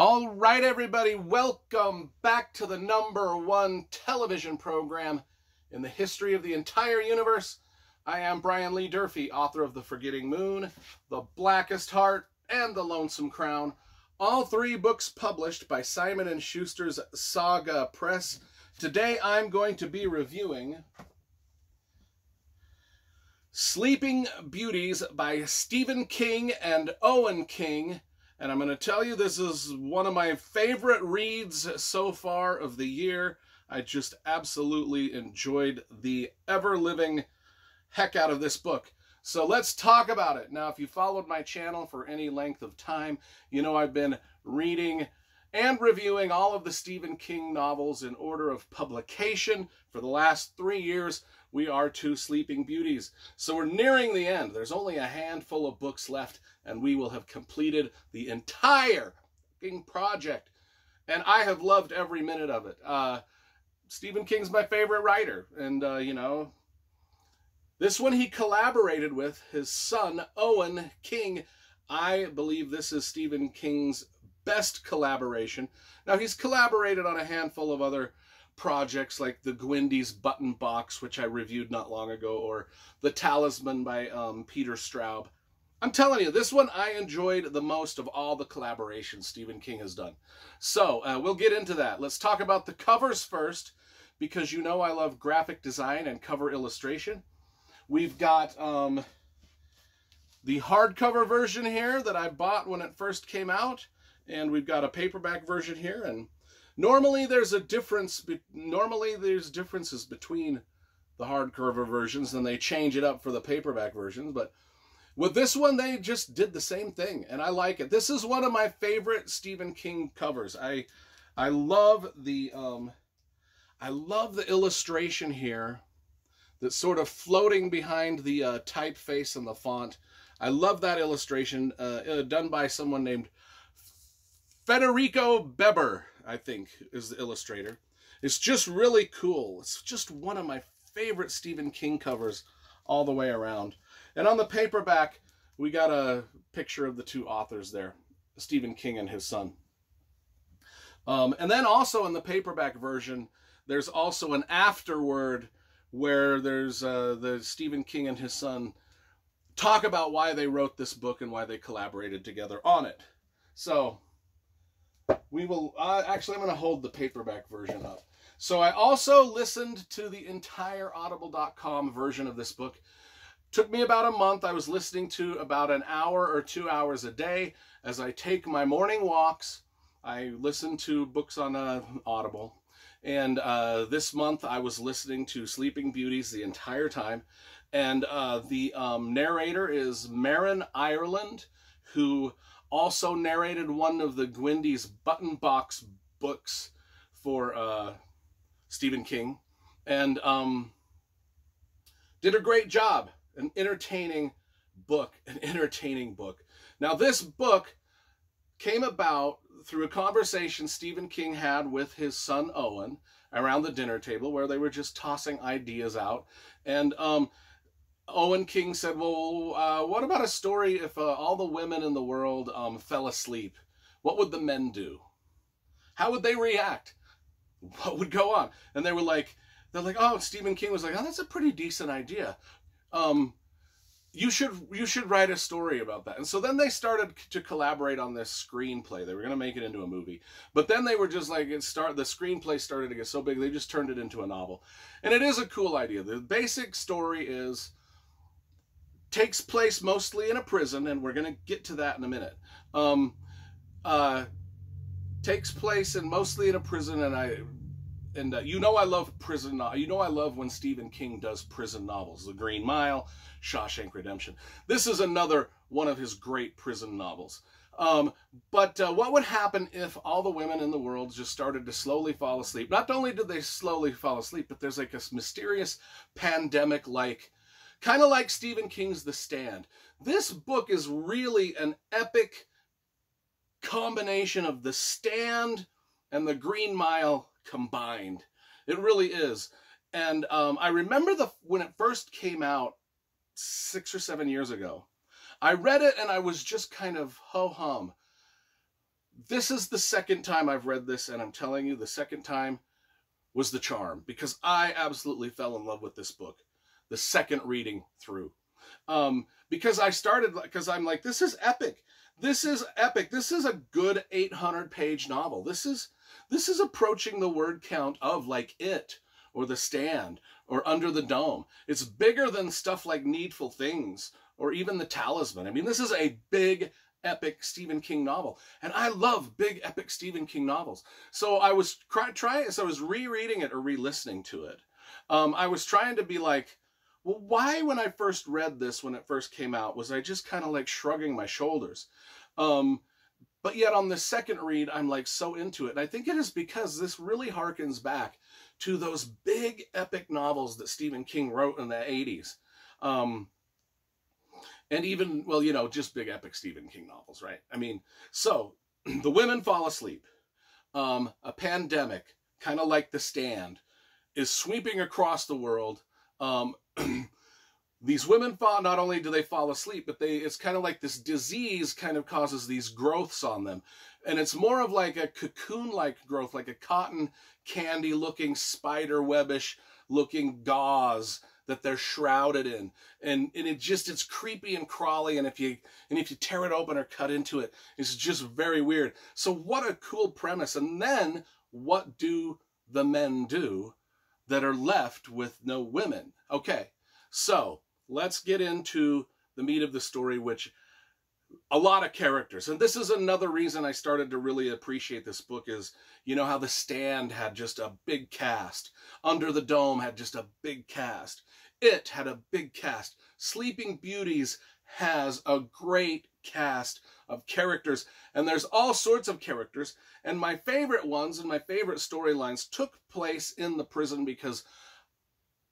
All right, everybody, welcome back to the #1 television program in the history of the entire universe. I am Brian Lee Durfee, author of The Forgetting Moon, The Blackest Heart, and The Lonesome Crown, all three books published by Simon & Schuster's Saga Press. Today I'm going to be reviewing Sleeping Beauties by Stephen King and Owen King. And I'm going to tell you, this is one of my favorite reads so far of the year. I just absolutely enjoyed the ever-living heck out of this book. So let's talk about it. Now, if you followed my channel for any length of time, you know I've been reading and reviewing all of the Stephen King novels in order of publication. For the last 3 years, we are to Sleeping Beauties. So we're nearing the end. There's only a handful of books left, and we will have completed the entire project. And I have loved every minute of it. Stephen King's my favorite writer. And, you know, this one he collaborated with his son, Owen King. I believe this is Stephen King's best collaboration. Now, he's collaborated on a handful of other projects like the Gwyndy's Button Box, which I reviewed not long ago, or The Talisman by Peter Straub. I'm telling you, this one I enjoyed the most of all the collaborations Stephen King has done. So, we'll get into that. Let's talk about the covers first, because you know I love graphic design and cover illustration. We've got the hardcover version here that I bought when it first came out, and we've got a paperback version here, and normally there's a difference. Normally there's differences between the hardcover versions, and they change it up for the paperback versions. But with this one, they just did the same thing, and I like it. This is one of my favorite Stephen King covers. I love the illustration here that's sort of floating behind the typeface and the font. I love that illustration, done by someone named Federico Beber, I think, is the illustrator. It's just really cool. It's just one of my favorite Stephen King covers all the way around. And on the paperback, we got a picture of the two authors there, Stephen King and his son. And then also in the paperback version, there's also an afterword where there's the Stephen King and his son talk about why they wrote this book and why they collaborated together on it. So we will, actually I'm going to hold the paperback version up. So I also listened to the entire audible.com version of this book. Took me about a month. I was listening to about an hour or 2 hours a day as I take my morning walks. I listen to books on Audible. And this month I was listening to Sleeping Beauties the entire time. And the narrator is Marin Ireland, who also narrated one of the Gwyndy's Button Box books for Stephen King. And did a great job. An entertaining book. Now, this book came about through a conversation Stephen King had with his son Owen around the dinner table, where they were just tossing ideas out. And Owen King said, well, what about a story if all the women in the world fell asleep? What would the men do? How would they react? What would go on? And they're like, oh, Stephen King was like, oh, that's a pretty decent idea. You should write a story about that. And so then they started to collaborate on this screenplay. They were going to make it into a movie. But then they were just like, the screenplay started to get so big, they just turned it into a novel. And it is a cool idea. The basic story takes place mostly in a prison, and we're going to get to that in a minute. Takes place mostly in a prison, and you know I love prison. You know I love when Stephen King does prison novels. The Green Mile, Shawshank Redemption. This is another one of his great prison novels. But what would happen if all the women in the world just started to slowly fall asleep? Not only did they slowly fall asleep, but there's like a mysterious pandemic-like, kind of like Stephen King's The Stand. This book is really an epic combination of The Stand and The Green Mile combined. It really is. And I remember when it first came out 6 or 7 years ago, I read it and I was just kind of ho-hum. This is the second time I've read this, and I'm telling you, the second time was the charm, because I absolutely fell in love with this book the second reading through. Because I'm like, this is epic. This is epic. This is a good 800-page novel. This is approaching the word count of like It, or The Stand, or Under the Dome. It's bigger than stuff like Needful Things, or even The Talisman. I mean, this is a big, epic Stephen King novel. And I love big, epic Stephen King novels. So I was rereading it or re-listening to it. I was trying to be like, well, why when I first read this, when it first came out, was I just kind of like shrugging my shoulders? But yet on the second read, I'm like so into it. And I think it is because this really harkens back to those big epic novels that Stephen King wrote in the 80s. And even, well, you know, just big epic Stephen King novels, right? I mean, so the women fall asleep. A pandemic, kind of like The Stand, is sweeping across the world. These women fall, not only do they fall asleep, but it's kind of like this disease kind of causes these growths on them. And it's more of like a cocoon-like growth, like a cotton candy looking, spider webbish looking gauze that they're shrouded in. And it's creepy and crawly, and if you tear it open or cut into it, it's just very weird. So what a cool premise. And then what do the men do that are left with no women? Okay, so let's get into the meat of the story, which a lot of characters. And this is another reason I started to really appreciate this book is, you know how The Stand had just a big cast. Under the Dome had just a big cast. It had a big cast. Sleeping Beauties has a great cast of characters. And there's all sorts of characters. And my favorite ones and my favorite storylines took place in the prison, because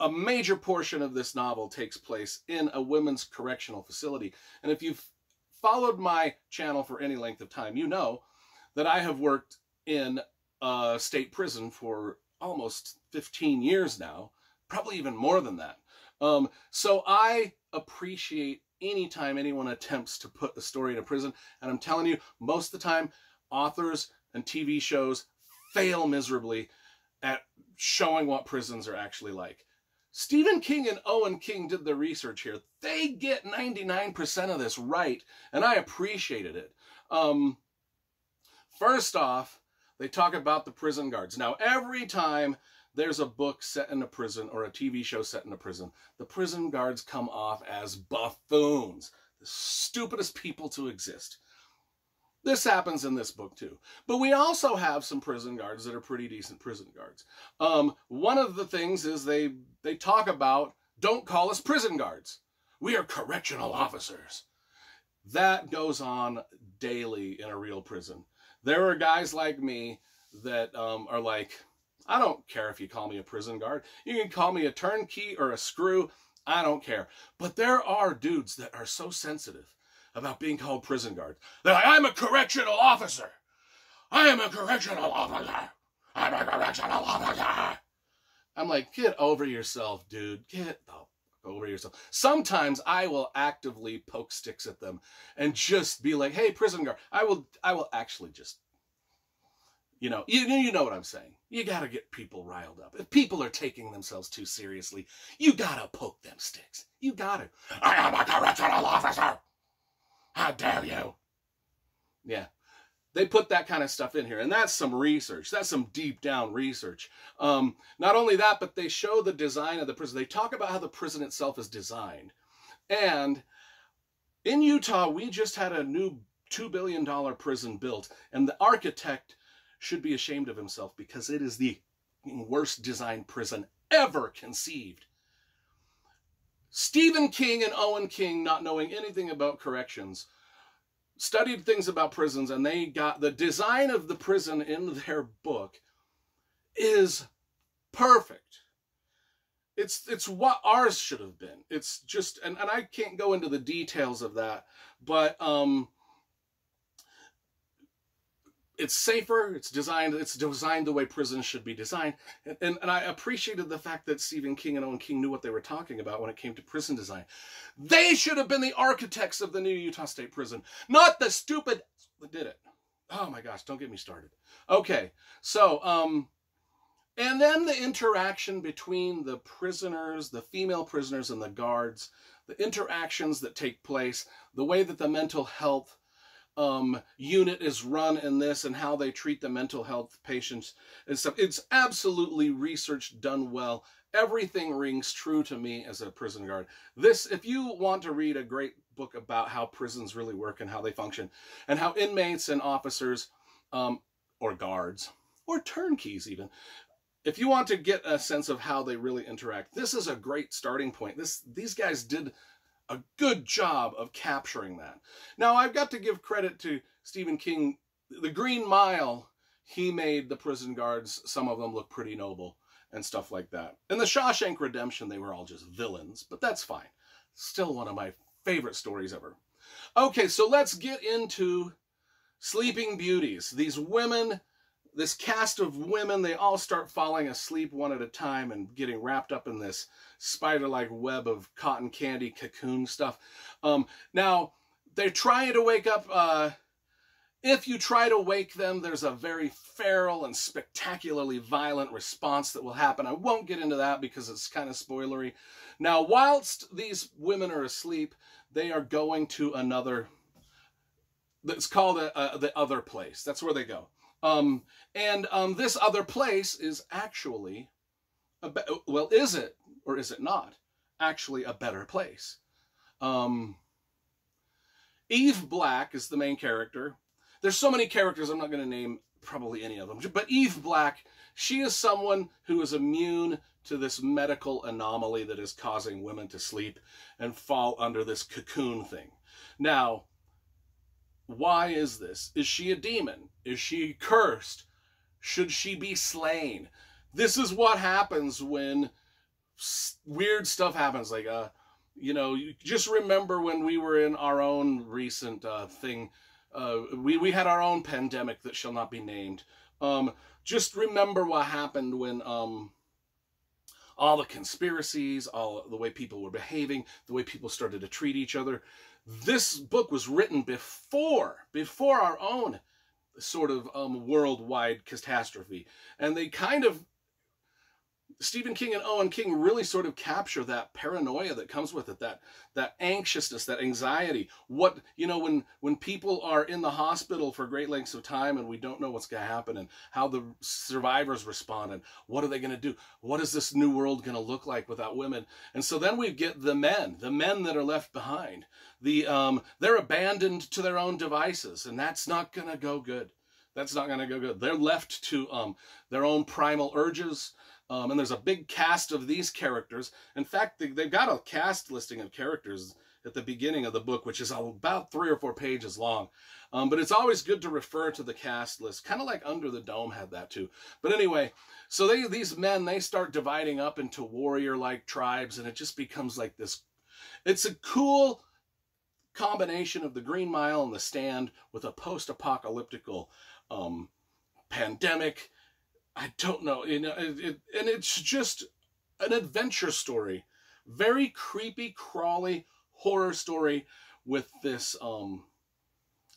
a major portion of this novel takes place in a women's correctional facility. And if you've followed my channel for any length of time, you know that I have worked in a state prison for almost 15 years now, probably even more than that. So I appreciate anytime anyone attempts to put a story in a prison. And I'm telling you, most of the time, authors and TV shows fail miserably at showing what prisons are actually like. Stephen King and Owen King did the research here. They get 99% of this right, and I appreciated it. First off, they talk about the prison guards. Now, every time there's a book set in a prison or a TV show set in a prison, the prison guards come off as buffoons, the stupidest people to exist. This happens in this book too. But we also have some prison guards that are pretty decent prison guards. One of the things is they talk about, don't call us prison guards. We are correctional officers. That goes on daily in a real prison. There are guys like me that are like, I don't care if you call me a prison guard. You can call me a turnkey or a screw. I don't care. But there are dudes that are so sensitive about being called prison guards. They're like, I'm a correctional officer. I am a correctional officer. I'm a correctional officer. I'm like, get over yourself, dude. Get the fuck over yourself. Sometimes I will actively poke sticks at them and just be like, hey, prison guard. I will actually just, you know what I'm saying. You got to get people riled up. If people are taking themselves too seriously, you got to poke them sticks. You got to. I am a correctional officer. How dare you? Yeah, they put that kind of stuff in here, and that's some research. That's some deep down research. Not only that, but they show the design of the prison. They talk about how the prison itself is designed. And in Utah, we just had a new $2 billion prison built, and the architect should be ashamed of himself because it is the worst designed prison ever conceived. Stephen King and Owen King, not knowing anything about corrections, studied things about prisons, and they got the design of the prison in their book is perfect. It's what ours should have been. It's just, and I can't go into the details of that, but it's safer, it's designed the way prisons should be designed. And I appreciated the fact that Stephen King and Owen King knew what they were talking about when it came to prison design. They should have been the architects of the new Utah State Prison, not the stupid that did it. Oh my gosh, don't get me started. Okay, so, and then the interaction between the prisoners, the female prisoners and the guards, the interactions that take place, the way that the mental health unit is run in this and how they treat the mental health patients and stuff. It's absolutely researched, done well. Everything rings true to me as a prison guard. This, if you want to read a great book about how prisons really work and how they function and how inmates and officers or guards or turnkeys even, if you want to get a sense of how they really interact, this is a great starting point. These guys did a good job of capturing that. Now, I've got to give credit to Stephen King. The Green Mile, he made the prison guards, some of them look pretty noble and stuff like that. In the Shawshank Redemption, they were all just villains, but that's fine. Still one of my favorite stories ever. Okay, so let's get into Sleeping Beauties. These women, this cast of women, they all start falling asleep one at a time and getting wrapped up in this spider-like web of cotton candy cocoon stuff. Now, they're trying to wake up. If you try to wake them, there's a very feral and spectacularly violent response that will happen. I won't get into that because it's kind of spoilery. Now, whilst these women are asleep, they are going to another, it's called the other place. That's where they go. This other place is actually, well, is it or is it not actually a better place? Eve Black is the main character. There's so many characters, I'm not going to name probably any of them. But Eve Black, she is someone who is immune to this medical anomaly that is causing women to sleep and fall under this cocoon thing. Now, why is this? Is she a demon? Is she cursed? Should she be slain? This is what happens when weird stuff happens. Like, you know, just remember when we were in our own recent thing. We had our own pandemic that shall not be named. Just remember what happened when all the conspiracies, all the way people were behaving, the way people started to treat each other. This book was written before our own sort of worldwide catastrophe. And they kind of, Stephen King and Owen King really sort of capture that paranoia that comes with it, that anxiousness, that anxiety. What, you know, when people are in the hospital for great lengths of time and we don't know what's going to happen and how the survivors respond and what are they going to do? What is this new world going to look like without women? And so then we get the men that are left behind. They're abandoned to their own devices, and that's not going to go good. That's not going to go good. They're left to their own primal urges. And there's a big cast of these characters. In fact, they've got a cast listing of characters at the beginning of the book, which is about 3 or 4 pages long. But it's always good to refer to the cast list, kind of like Under the Dome had that too. But anyway, so these men, they start dividing up into warrior-like tribes, and it just becomes like this. It's a cool combination of the Green Mile and the Stand with a post-apocalyptical pandemic. I don't know, you know, and it's just an adventure story. Very creepy, crawly horror story with this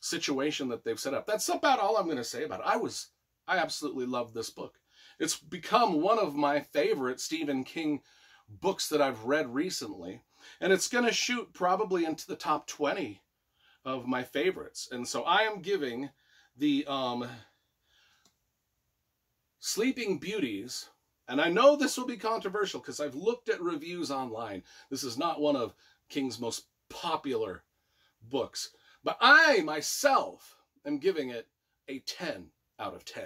situation that they've set up. That's about all I'm going to say about it. I absolutely love this book. It's become one of my favorite Stephen King books that I've read recently. And it's going to shoot probably into the top 20 of my favorites. And so I am giving the Sleeping Beauties, and I know this will be controversial because I've looked at reviews online. This is not one of King's most popular books, but I myself am giving it a 10 out of 10.